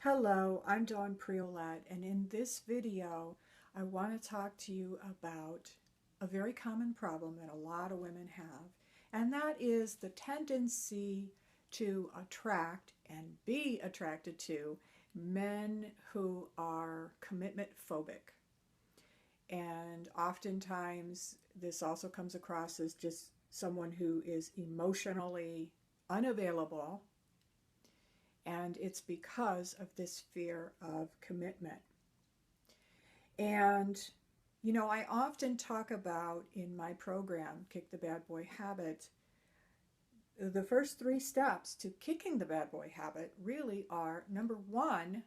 Hello, I'm Dawn Priolet, and in this video, I want to talk to you about a very common problem that a lot of women have, and that is the tendency to attract and be attracted to men who are commitment phobic. And oftentimes, this also comes across as just someone who is emotionally unavailable, and it's because of this fear of commitment. And, I often talk about in my program, Kick the Bad Boy Habit, the first three steps to kicking the bad boy habit really are number one,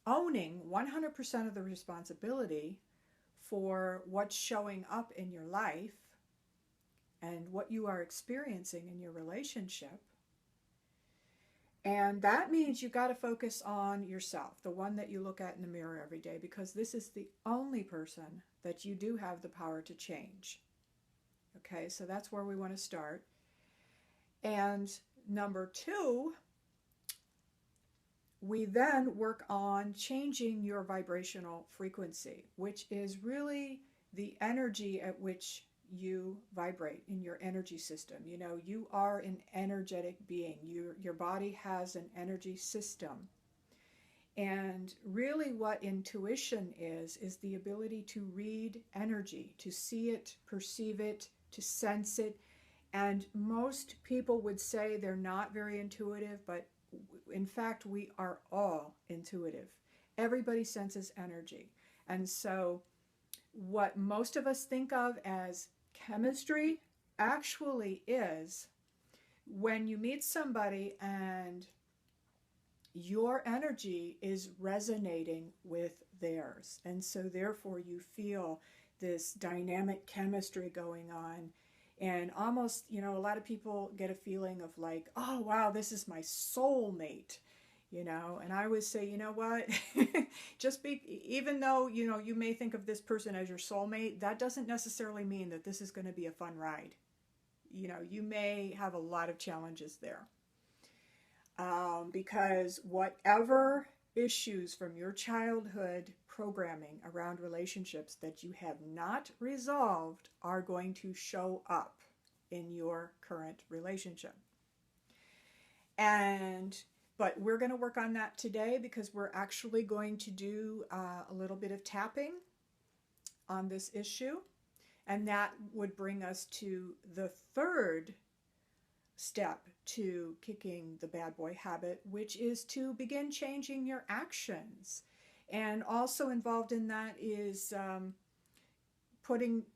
owning 100% of the responsibility for what's showing up in your life and what you are experiencing in your relationship. And that means you got to focus on yourself, the one that you look at in the mirror every day, because this is the only person that you do have the power to change. Okay, so that's where we want to start. And number two, we then work on changing your vibrational frequency, which is really the energy at which you vibrate in your energy system. You are an energetic being. Your body has an energy system. And really what intuition is the ability to read energy, to see it, perceive it, to sense it. And most people would say they're not very intuitive, but in fact, we are all intuitive. Everybody senses energy. And so what most of us think of as chemistry actually is when you meet somebody and your energy is resonating with theirs. And so therefore you feel this dynamic chemistry going on. And almost, a lot of people get a feeling of like, oh, wow, this is my soulmate, And I would say, you know what? Even though, you may think of this person as your soulmate, that doesn't necessarily mean that this is going to be a fun ride. You may have a lot of challenges there. Because whatever issues from your childhood programming around relationships that you have not resolved are going to show up in your current relationship. But we're going to work on that today because we're actually going to do a little bit of tapping on this issue. And that would bring us to the third step to kicking the bad boy habit, which is to begin changing your actions. And also involved in that is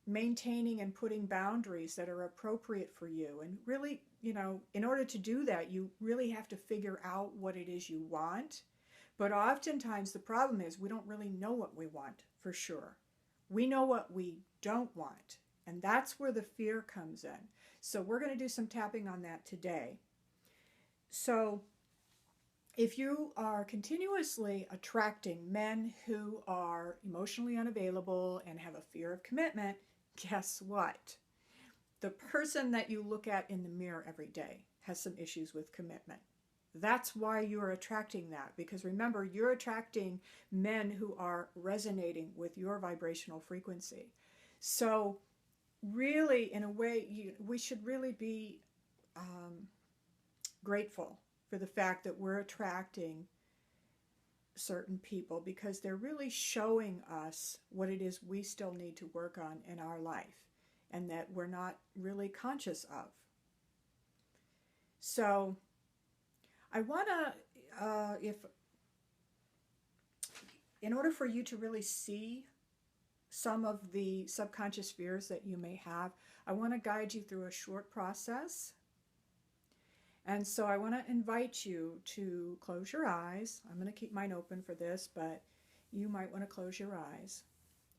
maintaining and putting boundaries that are appropriate for you. And really, in order to do that, you really have to figure out what it is you want. But oftentimes the problem is we don't really know what we want for sure. We know what we don't want. And that's where the fear comes in. So we're going to do some tapping on that today. So if you are continuously attracting men who are emotionally unavailable and have a fear of commitment, guess what? The person that you look at in the mirror every day has some issues with commitment. That's why you're attracting that, because remember, you're attracting men who are resonating with your vibrational frequency. So really, in a way, we should really be grateful for the fact that we're attracting certain people, because they're really showing us what it is we still need to work on in our life and that we're not really conscious of. So I want to, in order for you to really see some of the subconscious fears that you may have, I want to guide you through a short process. And so I want to invite you to close your eyes. I'm going to keep mine open for this, but you might want to close your eyes.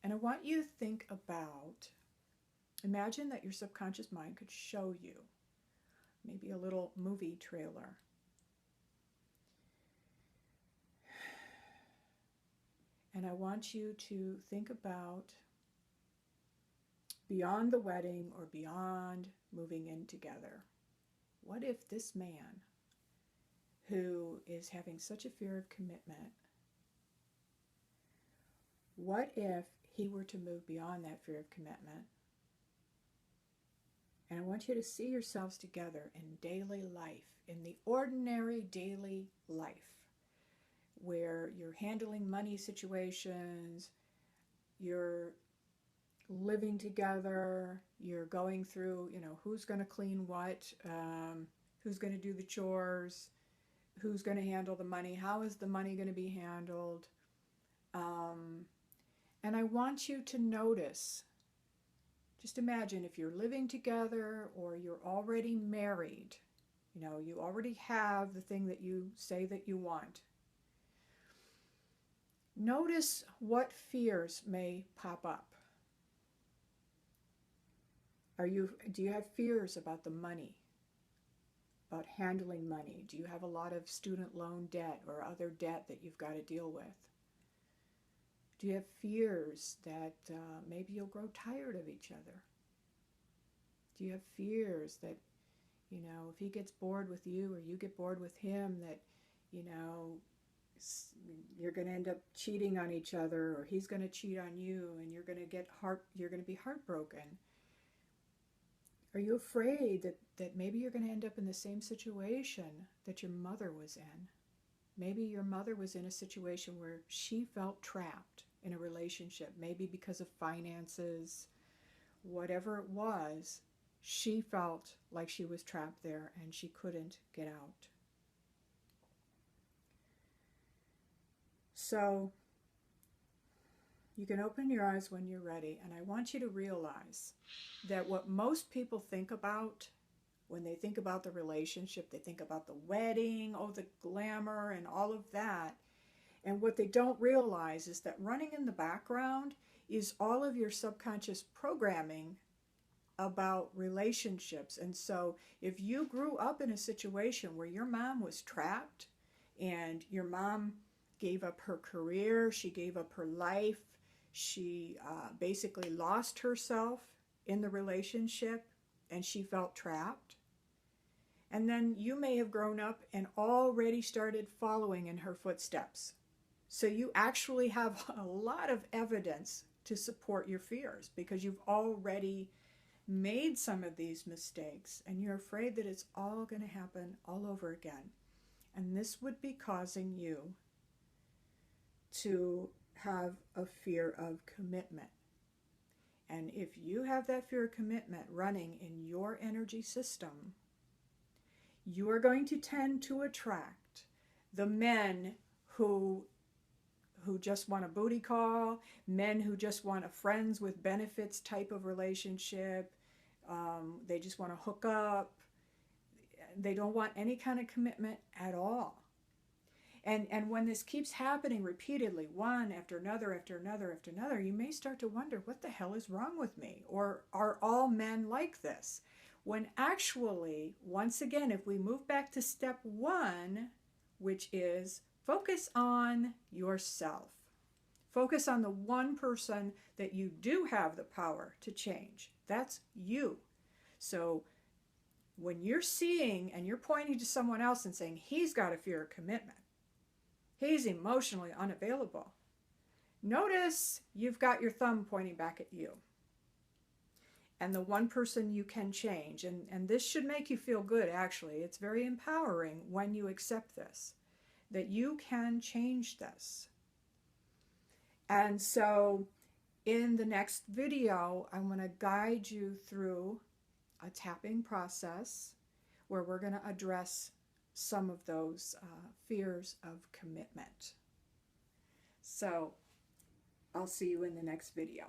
And I want you to think about, imagine that your subconscious mind could show you maybe a little movie trailer. And I want you to think about beyond the wedding or beyond moving in together. What if this man who is having such a fear of commitment What if he were to move beyond that fear of commitment? And I want you to see yourselves together in daily life, in the ordinary daily life, where you're handling money situations, you're living together, you're going through, who's going to clean what, who's going to do the chores, who's going to handle the money, how is the money going to be handled. And I want you to notice, just imagine if you're living together or you're already married, you already have the thing that you say that you want. Notice what fears may pop up. Do you have fears about the money? About handling money? Do you have a lot of student loan debt or other debt that you've got to deal with? Do you have fears that maybe you'll grow tired of each other? Do you have fears that, if he gets bored with you or you get bored with him, that, you're going to end up cheating on each other, or he's going to cheat on you and you're going to be heartbroken? Are you afraid that maybe you're going to end up in the same situation that your mother was in? Maybe your mother was in a situation where she felt trapped in a relationship, maybe because of finances, whatever it was, she felt like she was trapped there and she couldn't get out. So you can open your eyes when you're ready, and I want you to realize that what most people think about when they think about the relationship, they think about the wedding, the glamour and all of that. And what they don't realize is that running in the background is all of your subconscious programming about relationships. And so if you grew up in a situation where your mom was trapped and your mom gave up her career, she gave up her life, she basically lost herself in the relationship and she felt trapped. And then you may have grown up and already started following in her footsteps. So you actually have a lot of evidence to support your fears because you've already made some of these mistakes and you're afraid that it's all going to happen all over again. And this would be causing you to have a fear of commitment. And if you have that fear of commitment running in your energy system, you are going to tend to attract the men who just want a booty call, men who just want a friends with benefits type of relationship. They just want to hook up. They don't want any kind of commitment at all. And when this keeps happening repeatedly, one after another, after another, after another, you may start to wonder, what the hell is wrong with me? Or are all men like this? When actually, once again, if we move back to step one, which is focus on yourself. Focus on the one person that you do have the power to change. That's you. So when you're seeing and you're pointing to someone else and saying, he's got a fear of commitment, he's emotionally unavailable, notice you've got your thumb pointing back at you. And the one person you can change. And this should make you feel good, actually. It's very empowering when you accept this, that you can change this. And so in the next video, I'm going to guide you through a tapping process where we're going to address some of those fears of commitment. So I'll see you in the next video.